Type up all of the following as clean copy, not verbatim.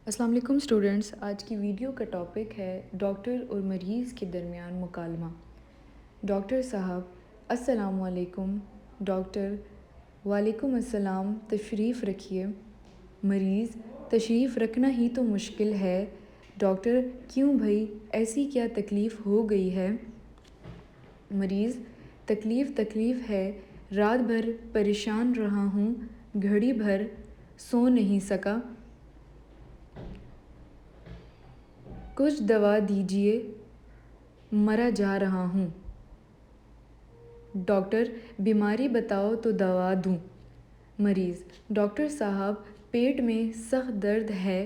السلام علیکم اسٹوڈنٹس، آج کی ویڈیو کا ٹاپک ہے ڈاکٹر اور مریض کے درمیان مکالمہ۔ ڈاکٹر صاحب: السلام علیکم۔ ڈاکٹر: وعلیکم السلام، تشریف رکھیے۔ مریض: تشریف رکھنا ہی تو مشکل ہے۔ ڈاکٹر: کیوں بھئی، ایسی کیا تکلیف ہو گئی ہے؟ مریض: تکلیف ہے، رات بھر پریشان رہا ہوں، گھڑی بھر سو نہیں سکا۔ کچھ دوا دیجیے، مرا جا رہا ہوں۔ ڈاکٹر: بیماری بتاؤ تو دوا دوں۔ مریض: ڈاکٹر صاحب، پیٹ میں سخت درد ہے۔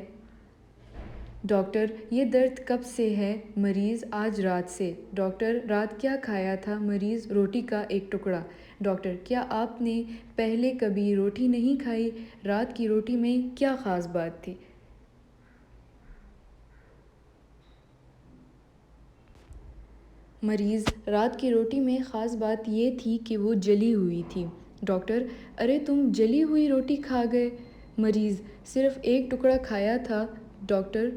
ڈاکٹر: یہ درد کب سے ہے؟ مریض: آج رات سے۔ ڈاکٹر: رات کیا کھایا تھا؟ مریض: روٹی کا ایک ٹکڑا۔ ڈاکٹر: کیا آپ نے پہلے کبھی روٹی نہیں کھائی؟ رات کی روٹی میں کیا خاص بات تھی؟ مریض: رات کی روٹی میں خاص بات یہ تھی کہ وہ جلی ہوئی تھی۔ ڈاکٹر: ارے تم جلی ہوئی روٹی کھا گئے؟ مریض: صرف ایک ٹکڑا کھایا تھا۔ ڈاکٹر: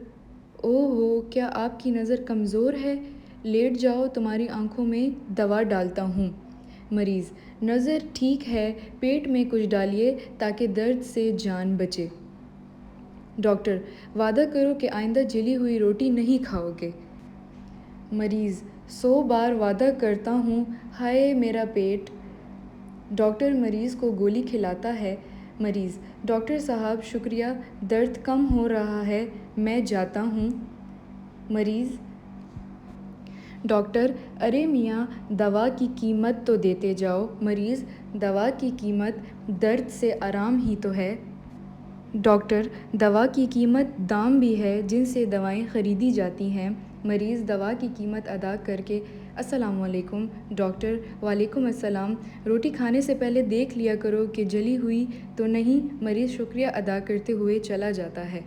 اوہ ہو، کیا آپ کی نظر کمزور ہے؟ لیٹ جاؤ، تمہاری آنکھوں میں دوا ڈالتا ہوں۔ مریض: نظر ٹھیک ہے، پیٹ میں کچھ ڈالیے تاکہ درد سے جان بچے۔ ڈاکٹر: وعدہ کرو کہ آئندہ جلی ہوئی روٹی نہیں کھاؤ گے۔ مریض: 100 بار وعدہ کرتا ہوں، ہائے میرا پیٹ۔ ڈاکٹر مریض کو گولی کھلاتا ہے۔ مریض: ڈاکٹر صاحب شکریہ، درد کم ہو رہا ہے، میں جاتا ہوں۔ مریض: ڈاکٹر: ارے میاں، دوا کی قیمت تو دیتے جاؤ۔ مریض: دوا کی قیمت درد سے آرام ہی تو ہے۔ ڈاکٹر: دوا کی قیمت دام بھی ہے جن سے دوائیں خریدی جاتی ہیں۔ مریض دوا کی قیمت ادا کر کے: السلام علیکم۔ ڈاکٹر: وعلیکم السلام، روٹی کھانے سے پہلے دیکھ لیا کرو کہ جلی ہوئی تو نہیں۔ مریض شکریہ ادا کرتے ہوئے چلا جاتا ہے۔